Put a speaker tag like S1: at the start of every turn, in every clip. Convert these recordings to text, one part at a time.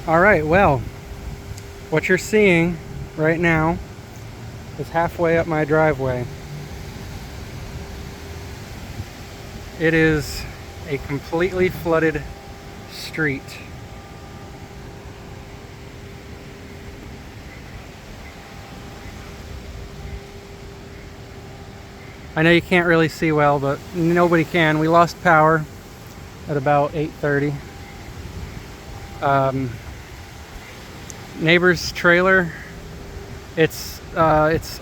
S1: All right, well, what you're seeing right now is halfway up my driveway. It is a completely flooded street. I know you can't really see well, but nobody can. We lost power at about 8:30. Neighbor's trailer, it's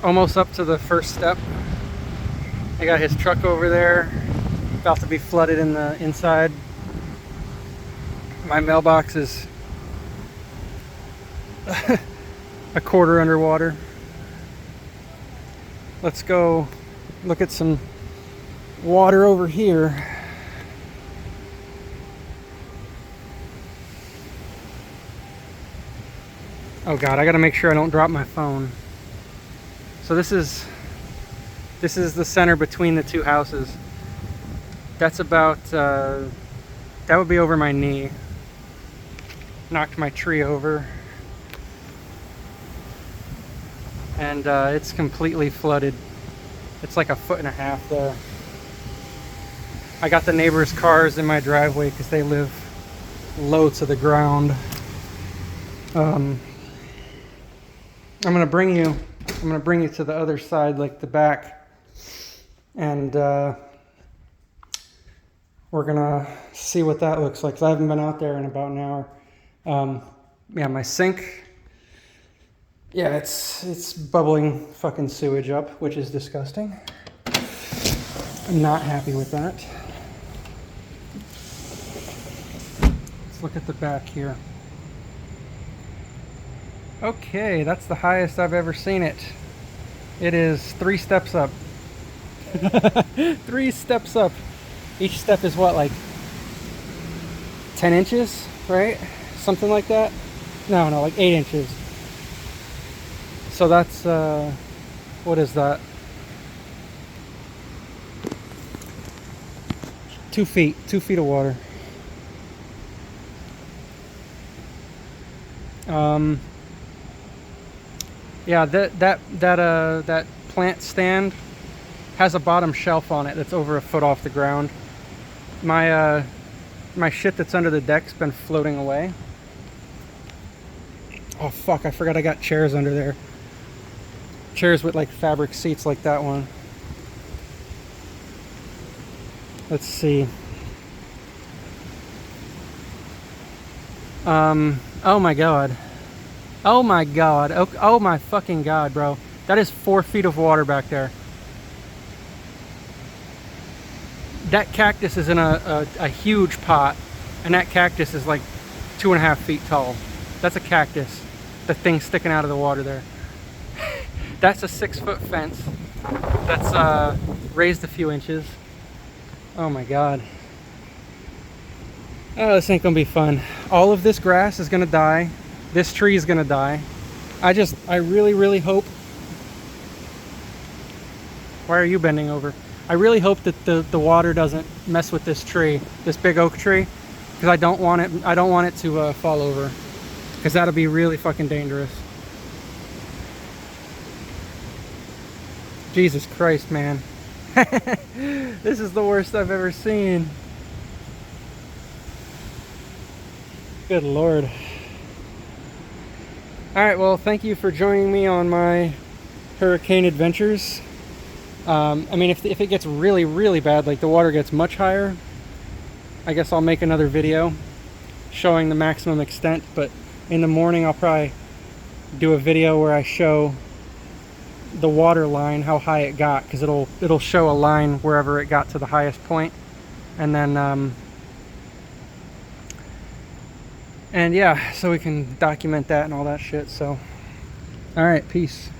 S1: almost up to the first step. I got his truck over there, about to be flooded in the inside. My mailbox is a quarter underwater. Let's go look at some water over here. Oh God, I gotta make sure I don't drop my phone. So this is the center between the two houses. That's about, that would be over my knee. Knocked my tree over. And it's completely flooded. It's like 1.5 feet there. I got the neighbors' cars in my driveway because they live low to the ground. I'm gonna bring you to the other side, like the back, and we're gonna see what that looks like. 'Cause I haven't been out there in about an hour. Yeah, my sink. Yeah, it's bubbling fucking sewage up, which is disgusting. I'm not happy with that. Let's look at the back here. Okay, that's the highest I've ever seen it. It is 3 steps up. 3 steps up. Each step is what, like 10 inches, right? Something like that? No, like 8 inches. So that's, what is that? 2 feet. 2 feet of water. Yeah, that plant stand has a bottom shelf on it that's over 1 foot off the ground. My shit that's under the deck's been floating away. Oh fuck, I forgot I got chairs under there. Chairs with like fabric seats like that one. Let's see. Oh my God. Oh my God. Oh my fucking God, bro. That is 4 feet of water back there. That cactus is in a huge pot, and that cactus is like 2.5 feet tall. That's a cactus. The thing sticking out of the water there. That's a 6-foot fence. That's raised a few inches. Oh my God. Oh, this ain't gonna be fun. All of this grass is gonna die. This tree is gonna die. I really, really hope. Why are you bending over? I really hope that the water doesn't mess with this tree, this big oak tree, because I don't want it to fall over, because that'll be really fucking dangerous. Jesus Christ, man. This is the worst I've ever seen. Good Lord. Alright, well, thank you for joining me on my hurricane adventures. I mean, if it gets really, really bad, like the water gets much higher, I guess I'll make another video showing the maximum extent, but in the morning I'll probably do a video where I show the water line, how high it got, because it'll show a line wherever it got to the highest point, and then and yeah, so we can document that and all that shit. So all right, peace.